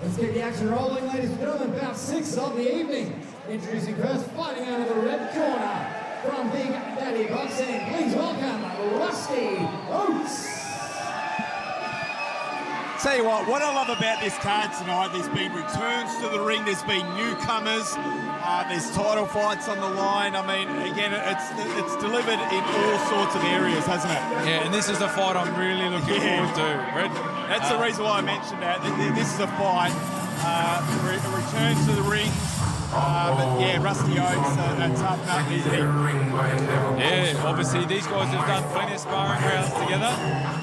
Let's get the action rolling, ladies and gentlemen. Bout 6 of the evening. Introducing first, fighting out of the red corner from Big Daddy Boxing. Please welcome Rusty Oats. Tell you what I love about this card tonight, there's been returns to the ring, there's been newcomers, there's title fights on the line. I mean, again, it's delivered in all sorts of areas, hasn't it? Yeah, and this is a fight I'm really looking forward to, Red. That's the reason why I mentioned that. This is a fight, returns to the ring. But yeah, Rusty Oats, a tough nut, isn't he? Yeah, obviously these guys have done plenty of sparring rounds together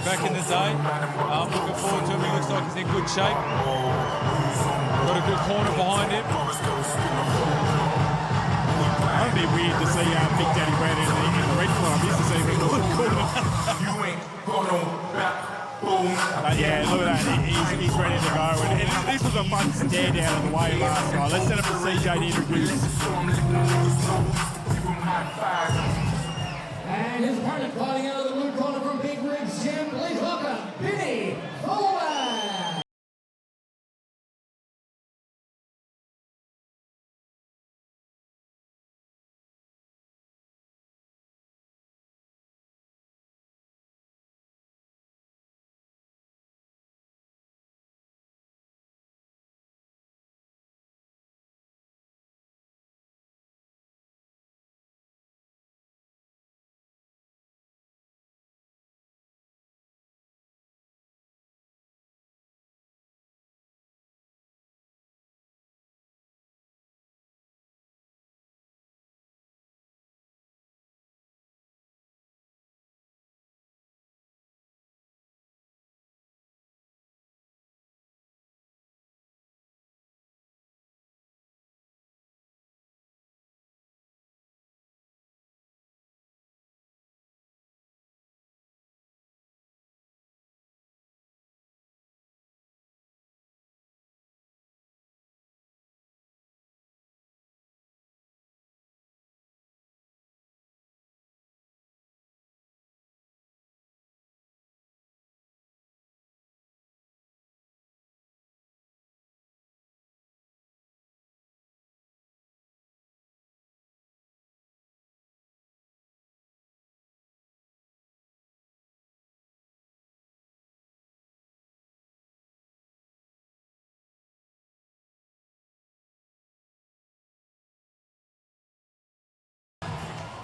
back in the day. I'm looking forward to him. He looks like he's in good shape. Got a good corner behind him. It would be weird to see Big Daddy Brad in the red corner. I used to see him in the blue corner. You ain't gonna back. But yeah, look at that, he's ready to go. And this was a fun stare down in the way last night. Let's set up for CJ to introduce. And his opponent fighting out of the blue corner from Big Rig's Gym. Please welcome Binny, Folan.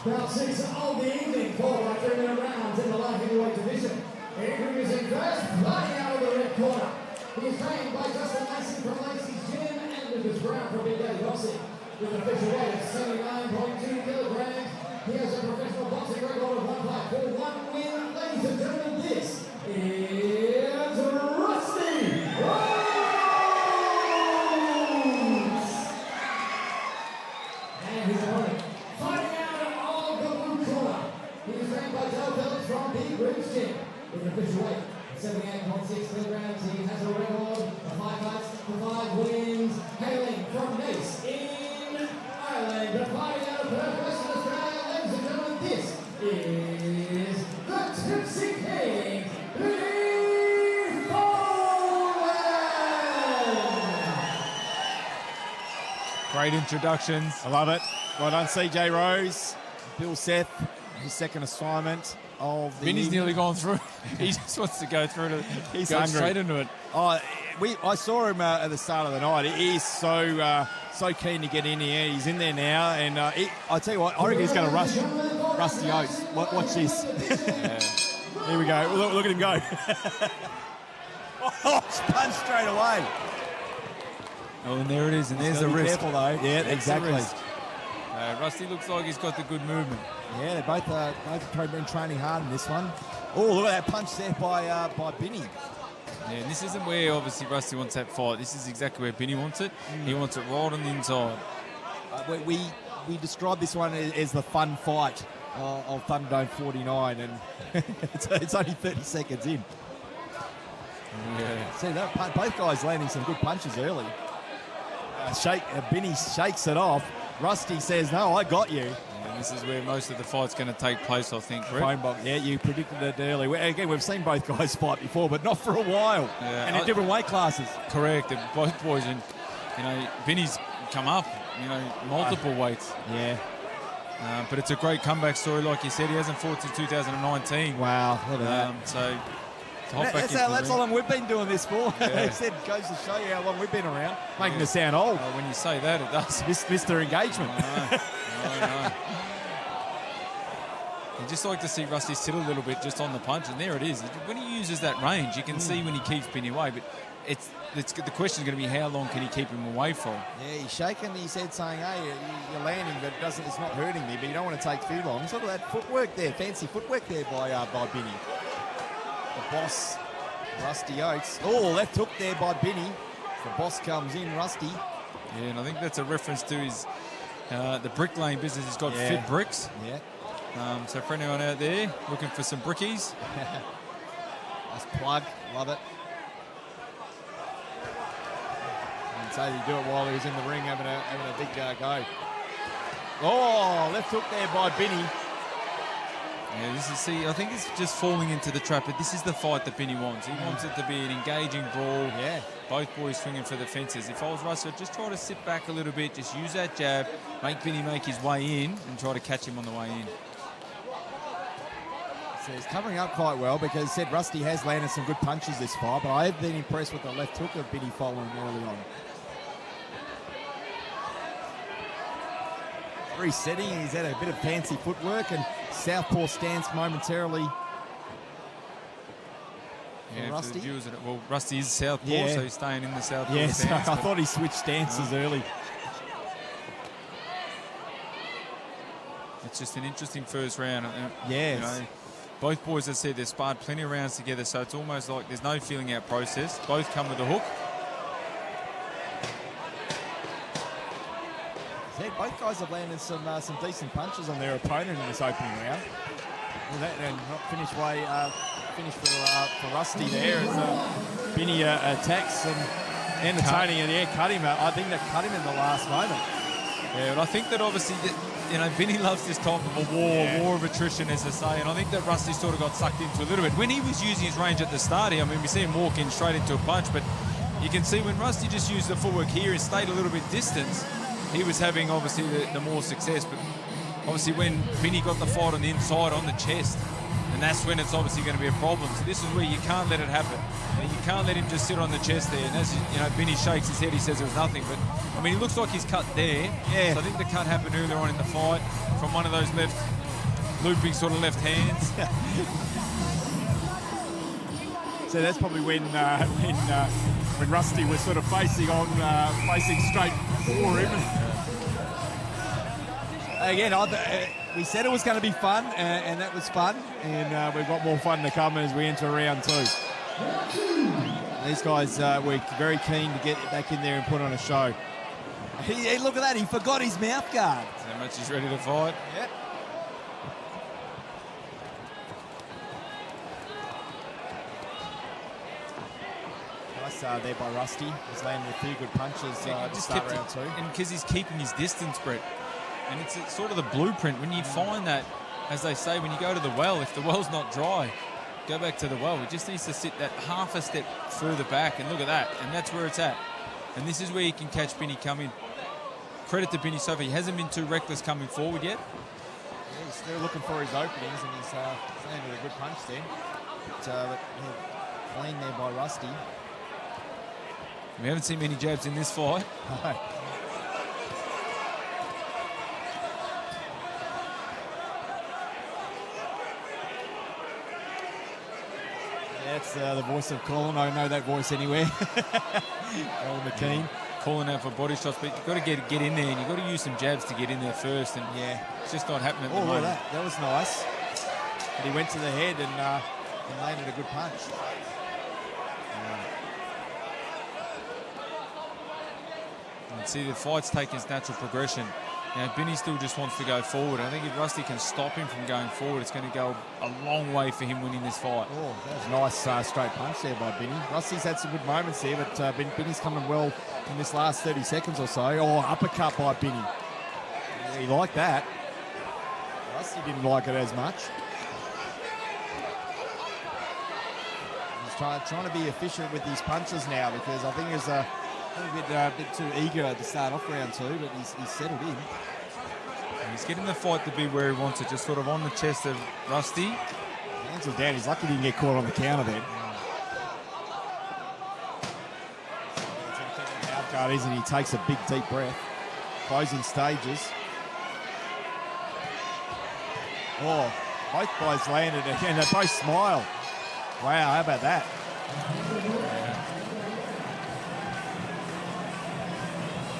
Round 6 of the evening, 4 by 3-minute rounds in the light heavyweight division. Introducing first, flying out of the red corner. He is trained by Justin Massey from Lacey's Gym and Lucas Brown from Big Daddy Boxing. With an official weight of 79.2 kilograms, he has a professional boxing record of 1 fight for 1 win. Ladies and gentlemen, this is Rusty Oats! And his opponent, fighting from Big Rig's Gym with an official weight of 78.6 kilograms. He has a record of 5 fights for 5 wins, hailing from Nace in Ireland, but fighting out of Perth, Western Australia. Ladies and gentlemen, this is the Tipsy King, Binny Folan. Great introductions. I love it. Well done, CJ Rose, Bill Seth, his second assignment of the Binny's nearly gone through. He just wants to go through to He's go hungry. straight into it. Oh, I saw him at the start of the night. He is so keen to get in here. He's in there now, and I tell you what, I reckon he's going to rush Rusty Oats. Watch this. Yeah. Here we go. Look at him go. Oh, it's punched straight away. Oh, and there it is, and there's the Be wrist. careful though. Yeah, That's exactly. the wrist. Rusty looks like he's got the good movement. Yeah, they've both been training hard in this one. Oh, look at that punch there by Binny. Yeah, and this isn't where obviously Rusty wants that fight. This is exactly where Binny wants it. He wants it right on the inside. We described this one as the fun fight of Thunderdome 49, and it's only 30 seconds in. Yeah. See that both guys landing some good punches early. Binny shakes it off. Rusty says, "No, I got you." And This is where most of the fight's going to take place, I think, Brett. Phone box. Yeah, you predicted it early. Again, we've seen both guys fight before, but not for a while. Yeah, and in different weight classes. Correct. And both boys, and Binny's come up, multiple weights. Yeah. But it's a great comeback story, like you said. He hasn't fought since 2019. Wow, look at that. So that's how long we've been doing this for. Yeah. It said, goes to show you how long we've been around. Making us sound old. Well, when you say that, it does. Mr. Engagement. I know. You just like to see Rusty sit a little bit just on the punch, and there it is. When he uses that range, you can see when he keeps Binny away, but the question is going to be how long can he keep him away for? Yeah, he's shaking his head saying, hey, you're landing, but it's not hurting me, but you don't want to take too long. Look at that footwork there, fancy footwork there by Binny. The boss, Rusty Oats. Oh, left hook there by Binny. The boss comes in, Rusty. Yeah, and I think that's a reference to his the brick lane business. He's got Fit Bricks. Yeah. So for anyone out there looking for some brickies. Nice plug, love it. And so he do it while he was in the ring having a big go. Oh, left hook there by Binny. Yeah, I think it's just falling into the trap, but this is the fight that Binny wants. He wants it to be an engaging brawl. Yeah. Both boys swinging for the fences. If I was Russell, just try to sit back a little bit, just use that jab, make Binny make his way in, and try to catch him on the way in. So he's covering up quite well because said Rusty has landed some good punches this fight, but I have been impressed with the left hook of Binny Folan early on. Resetting, he's had a bit of fancy footwork and southpaw stance momentarily. Yeah, Rusty. Well, Rusty is southpaw, so he's staying in the southpaw stance. I thought he switched stances early. It's just an interesting first round. Yes. Both boys, as I said, they've sparred plenty of rounds together, so it's almost like there's no feeling out process. Both come with a hook. Both guys have landed some decent punches on their opponent in this opening round. And not finish for Rusty there as Binny attacks and entertaining and cut him. I think they cut him in the last moment. Yeah, and I think that obviously Binny loves this type of a war of attrition, as they say, and I think that Rusty sort of got sucked into a little bit. When he was using his range at the start here, we see him walk in straight into a punch, but you can see when Rusty just used the footwork here and stayed a little bit distance, he was having obviously the more success. But obviously when Binny got the fight on the inside, on the chest, and that's when it's obviously going to be a problem. So this is where you can't let it happen. And you can't let him just sit on the chest there. And as Binny shakes his head, he says there was nothing. But he looks like he's cut there. Yeah. So I think the cut happened earlier on in the fight from one of those looping sort of left hands. So that's probably when Rusty was sort of facing straight for him. Again, we said it was going to be fun, and that was fun. And we've got more fun to come as we enter round two. These guys were very keen to get back in there and put on a show. Look at that, he forgot his mouth guard. That's how much he's ready to fight. Yep. Nice there by Rusty. He's landing a few good punches to start round two. And because he's keeping his distance, Brett. And it's sort of the blueprint. When you find that, as they say, when you go to the well, if the well's not dry, go back to the well. He just needs to sit that half a step further back, and look at that. And that's where it's at. And this is where you can catch Binny coming. Credit to Binny so far. He hasn't been too reckless coming forward yet. Yeah, he's still looking for his openings, and he's landed a good punch there. But clean there by Rusty. We haven't seen many jabs in this fight. No. That's the voice of Colin. I know that voice anywhere. Colin McKean. Calling out for body shots, but you've got to get in there, and you've got to use some jabs to get in there first, and it's just not happening at the moment. That was nice. But he went to the head and landed a good punch. You can see the fight's taking its natural progression. Binny still just wants to go forward. I think if Rusty can stop him from going forward, it's going to go a long way for him winning this fight. Oh, that was a nice straight punch there by Binny. Rusty's had some good moments there, but Binny's coming well in this last 30 seconds or so. Oh, uppercut by Binny. Yeah, he liked that. Rusty didn't like it as much. He's trying to be efficient with these punches now because I think he's a bit too eager to start off round 2, but he's settled in. He's getting the fight to be where he wants it, just sort of on the chest of Rusty. Hands are down. He's lucky he didn't get caught on the counter then. Out guard is, and he takes a big deep breath. Closing stages. Oh, both guys landed again. They both smile. Wow, how about that?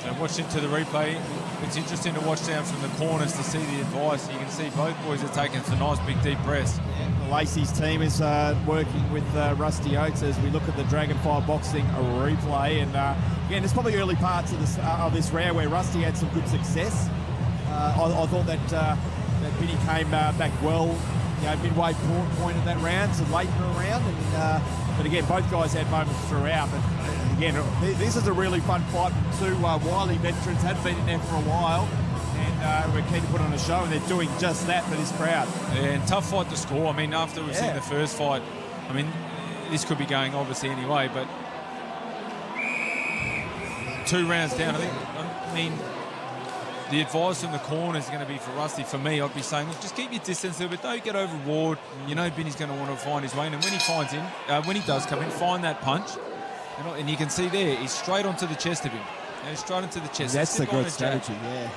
So watching to the replay, it's interesting to watch down from the corners to see the advice. You can see both boys are taking some nice big deep breaths. Yeah, Lacey's team is working with Rusty Oats as we look at the Dragonfire Boxing replay. And again, it's probably early parts of this round where Rusty had some good success. I thought that Binny came back well, midway point of that round, so late in the round. And, but again, both guys had moments throughout. But again, this is a really fun fight. Two wily veterans had been in there for a while, and we're keen to put on a show, and they're doing just that for this crowd. Yeah, and tough fight to score. I mean, after we've seen the first fight, I mean, this could be going obviously anyway, but 2 rounds down, I mean, the advice from the corner is going to be for Rusty. For me, I'd be saying, look, just keep your distance there, but don't get overboard. You know, Binny's going to want to find his way, and when he does come in, find that punch. And you can see there, he's straight onto the chest of him. He's straight onto the chest. That's the good strategy, yeah.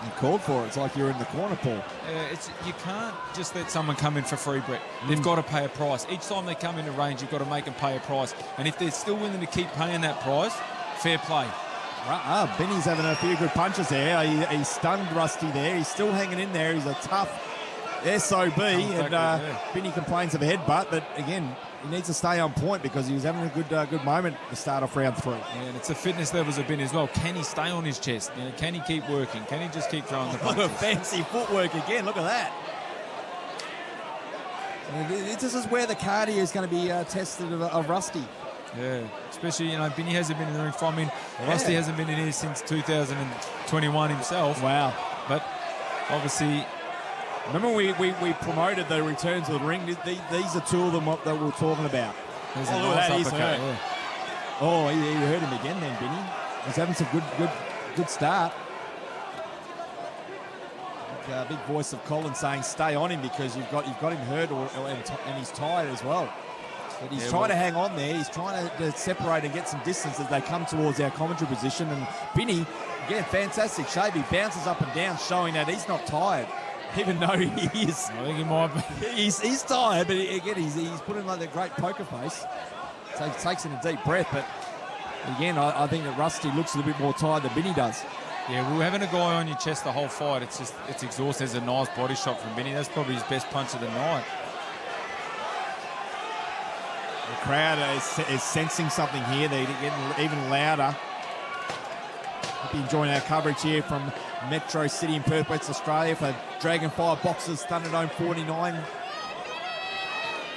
You called for it. It's like you're in the corner, Paul. You can't just let someone come in for free, Brett. They've got to pay a price. Each time they come into range, you've got to make them pay a price. And if they're still willing to keep paying that price, fair play. Binny's having a few good punches there. He stunned Rusty there. He's still hanging in there. He's a tough SOB. And Binny complains of a headbutt, but again, he needs to stay on point because he was having a good moment to start off round 3. Yeah, and it's the fitness levels of Binny as well. Can he stay on his chest? Can he keep working? Can he just keep throwing the punches? Look at fancy footwork again. Look at that. This is where the cardio is going to be tested of Rusty. Yeah, especially, Binny hasn't been in the ring for, Rusty hasn't been in here since 2021 himself. Wow. But obviously, remember we promoted the returns of the ring. These are 2 of them that we were talking about. There's a nice uppercut. Yeah. Oh, he hurt him again then, Binny. He's having some good start. Big voice of Colin saying stay on him because you've got him hurt and he's tired as well. But he's trying to hang on there. He's trying to separate and get some distance as they come towards our commentary position. And Binny, again, fantastic shape. He bounces up and down, showing that he's not tired, even though he is. I think he might be. He's tired, but again, he's put in like a great poker face. So he takes in a deep breath. But again, I think that Rusty looks a little bit more tired than Binny does. Yeah, we're having a guy on your chest the whole fight. It's exhausting. There's a nice body shot from Binny. That's probably his best punch of the night. The crowd is sensing something here. They're getting even louder. Hope you're enjoying our coverage here from Metro City in Perth, West Australia for Dragonfire Boxers Thunderdome 49. You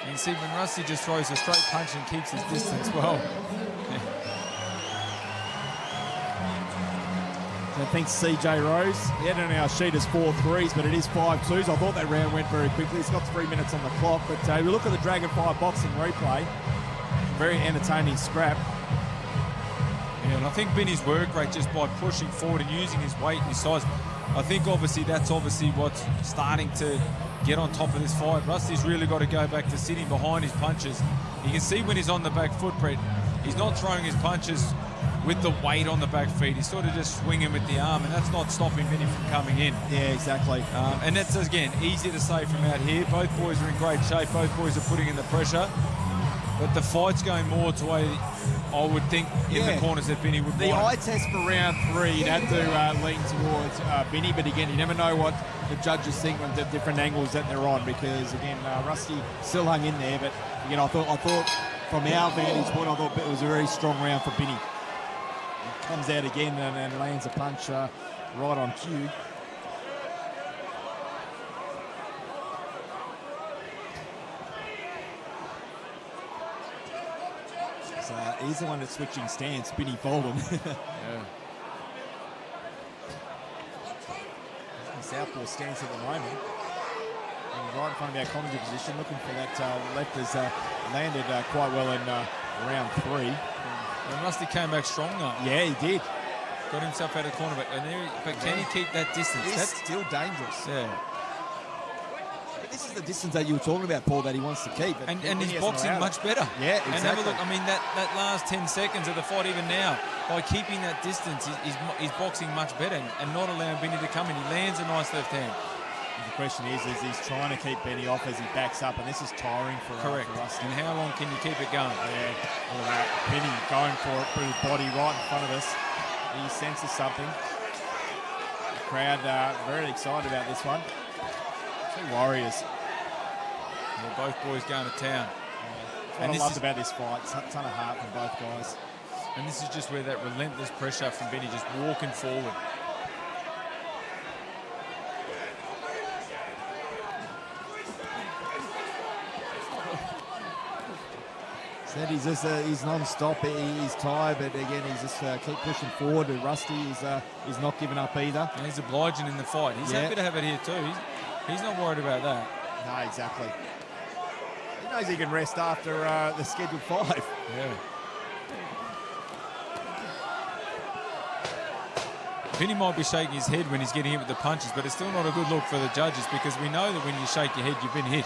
can see when Rusty just throws a straight punch and keeps his distance well. So thanks CJ Rose. He had on our sheet as 4 threes, but it is 5 twos. I thought that round went very quickly. It's got 3 minutes on the clock, but we look at the Dragonfire Boxing replay. Very entertaining scrap. Yeah, and I think Binny's work rate just by pushing forward and using his weight and his size, I think that's what's starting to get on top of this fight. Rusty's really got to go back to sitting behind his punches. You can see when he's on the back foot, Brett, he's not throwing his punches with the weight on the back feet. He's sort of just swinging with the arm, and that's not stopping Binny from coming in. Yeah, exactly. And that's, again, easy to say from out here. Both boys are in great shape. Both boys are putting in the pressure. But the fight's going more to way I would think in the corners that Binny would The want. eye test for round 3, you'd have to lean towards Binny, but again, you never know what the judges think on the different angles that they're on because, again, Rusty still hung in there, but, again, I thought from our vantage point, I thought it was a very strong round for Binny. He comes out again and lands a punch right on cue. He's the one that's switching stance, Binny Folan. Yeah. southpaw stance at the moment. And right in front of our commentary position, looking for that left has landed quite well in round 3. And Rusty came back strong though. Yeah, he did. Got himself out of corner, but can he keep that distance? It's That's still dangerous. yeah. But this is the distance that you were talking about, Paul, that he wants to keep. And he's boxing much better. Yeah, exactly. And have a look, I mean, that last 10 seconds of the fight, even now, by keeping that distance, he's boxing much better and not allowing Binny to come in. He lands a nice left hand. The question is he's trying to keep Benny off as he backs up, and this is tiring for us. And how long can you keep it going? Yeah, look at that. Benny going for it, put his body right in front of us. He senses something. The crowd very excited about this one. Two warriors. Yeah, both boys going to town. What I loved about this fight, a ton of heart from both guys. And this is just where that relentless pressure from Binny, just walking forward. Said he's non-stop. He's tired, but again, he's just keep pushing forward. And Rusty is not giving up either. And he's obliging in the fight. He's happy to have it here too. He's not worried about that. No, exactly. He knows he can rest after the scheduled 5. Yeah. Binny might be shaking his head when he's getting hit with the punches, but it's still not a good look for the judges because we know that when you shake your head, you've been hit.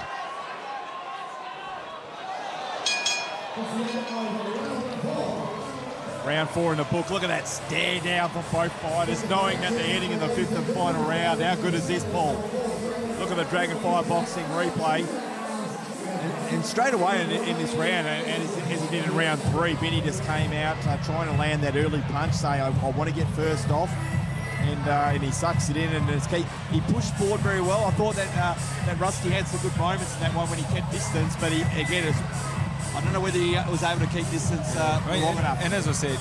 Round 4 in the book. Look at that stare down from both fighters, knowing that they're heading in the 5th and final round. How good is this, Paul? Look at the Dragonfire boxing replay. And straight away in this round, and as he did in round 3, Binny just came out trying to land that early punch, saying, I want to get first off. And he sucks it in, and he pushed forward very well. I thought that Rusty had some good moments in that one when he kept distance, but I don't know whether he was able to keep distance long enough. And as I said,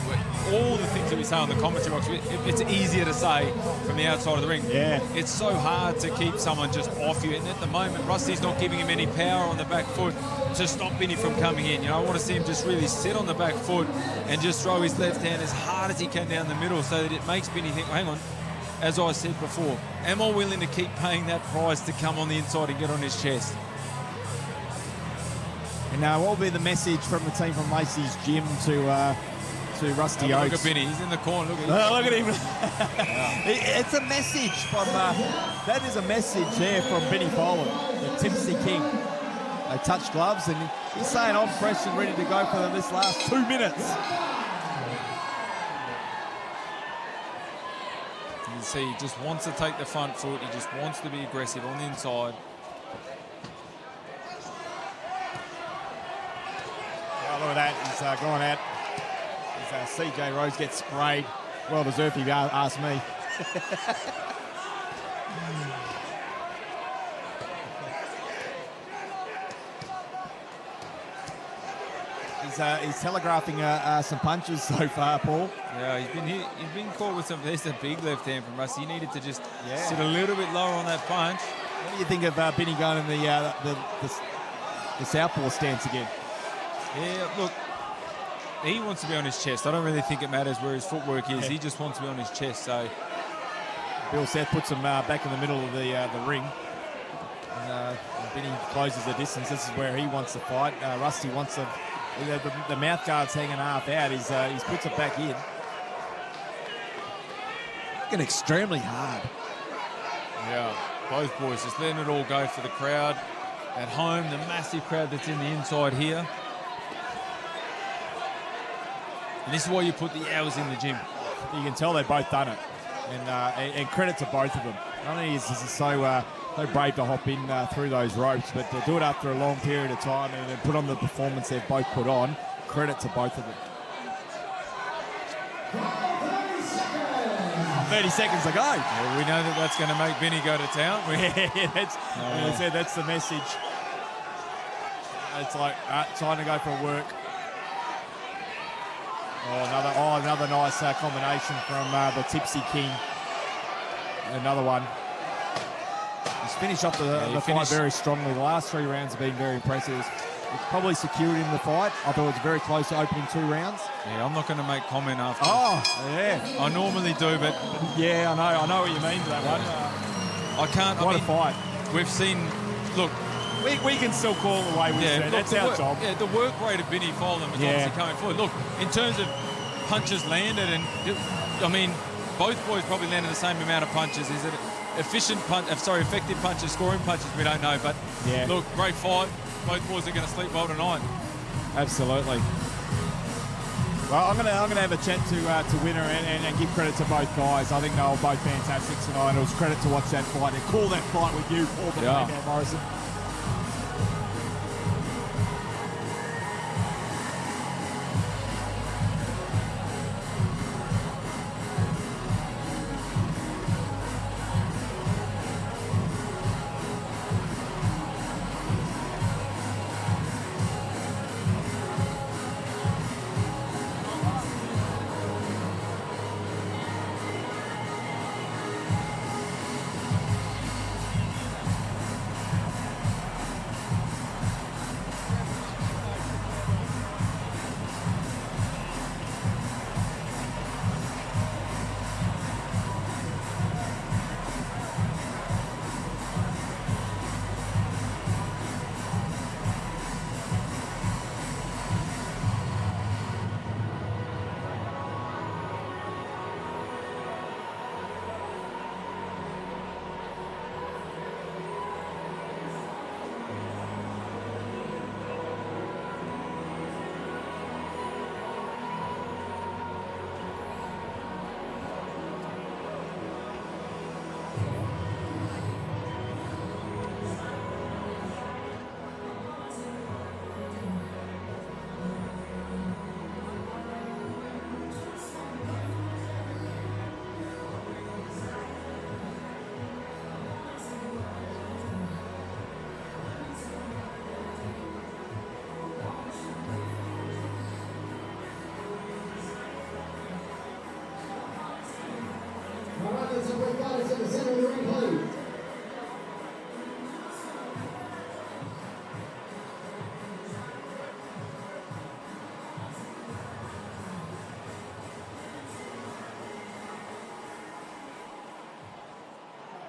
all the things that we say on the commentary box, it's easier to say from the outside of the ring. Yeah. It's so hard to keep someone just off you. And at the moment, Rusty's not giving him any power on the back foot to stop Binny from coming in. You know, I want to see him just really sit on the back foot and just throw his left hand as hard as he can down the middle so that it makes Binny think, hang on, as I said before, am I willing to keep paying that price to come on the inside and get on his chest? And what will be the message from the team from Lacey's gym to Rusty Oats? Look at Binny, he's in the corner. Look at him. It's a message from, that is a message there from Binny Folan, the Tipsy King. They touch gloves and he's saying I'm fresh and ready to go for this last 2 minutes. You can see he just wants to take the front foot. He just wants to be aggressive on the inside. Look at that, he's going out. CJ Rose gets sprayed. Well deserved, if you ask me. He's telegraphing some punches so far, Paul. Yeah, he's been caught with some. There's a big left hand from Rusty. He needed to just sit a little bit lower on that punch. What do you think of Binny going in the southpaw stance again? Yeah, look, he wants to be on his chest. I don't really think it matters where his footwork is. Yeah. He just wants to be on his chest. So Bill Seth puts him back in the middle of the ring. And Binny closes the distance. This is where he wants to fight. Rusty wants the mouth guard's hanging half out. He's puts it back in. Looking extremely hard. yeah, both boys just letting it all go for the crowd at home. The massive crowd that's in the inside here. And this is why you put the hours in the gym. You can tell they've both done it. And credit to both of them. Not only is this so brave to hop in through those ropes, but to do it after a long period of time and then put on the performance they've both put on, credit to both of them. 30 seconds to go. Well, we know that's going to make Binny go to town. That's the message. It's like time to go for a work. Another nice combination from the Tipsy King. Another one. He's finished off the fight very strongly. The last 3 rounds have been very impressive. It's probably secured in the fight. I thought it was very close to opening 2 rounds. Yeah, I'm not going to make comment after. Oh, yeah. I normally do, but yeah, I know what you mean to that one. I can't. What a fight. We've seen. Look. We can still call it away with it. That's our job. Yeah, the work rate of Binny Folan was obviously coming forward. Look, in terms of punches landed, and I mean, both boys probably landed the same amount of punches. Is it effective punches, scoring punches? We don't know, but look, great fight. Both boys are going to sleep well tonight. Absolutely. Well, I'm gonna have a chat to Winner and give credit to both guys. I think they were both fantastic tonight. It was credit to watch that fight and call that fight with you, Paul Morrison.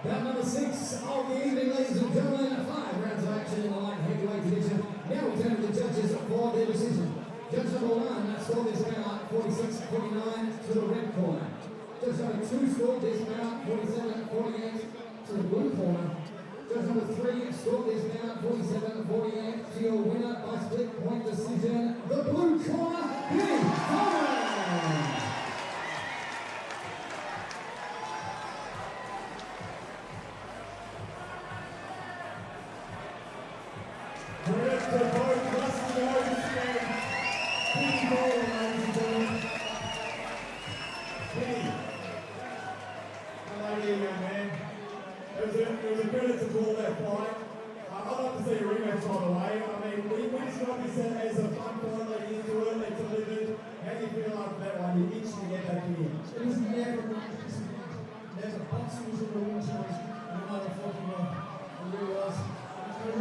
Bout number 6 of the evening, ladies and gentlemen. 5 rounds of action in the light heavyweight division. Now we turn to the judges for their decision. Judge number 1 scored this bout 46-49 to the red corner. Judge number 2 scored this bout 47-48 to the blue corner. Judge number 3 scored this bout 47-48 to your winner by split point decision, the blue corner, Binny.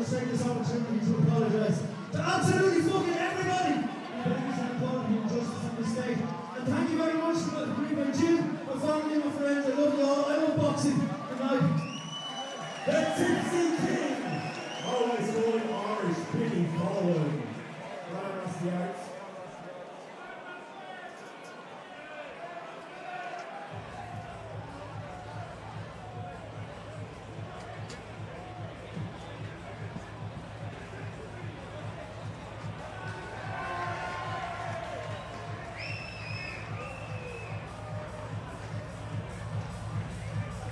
Take this opportunity to apologise to absolutely fucking everybody who believes in equality and justice in this state. And thank you very much to my gym, my family, my friends. I love you all. I love boxing. Good night. The Tipsy King, always calling Irish, Binny Folan. Right across the Oats.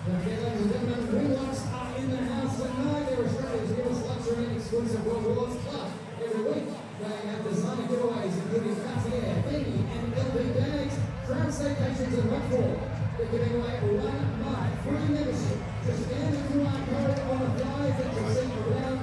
Okay, ladies and gentlemen, rewards are in the house tonight. They're Australia's newest luxury and exclusive rewards club. Every week, they have designer giveaways, including Cartier, Binny, and LB bags, Crown Staycations, and much more. They're giving away a one-night free membership. Just scan the QR code on the flyers that you see around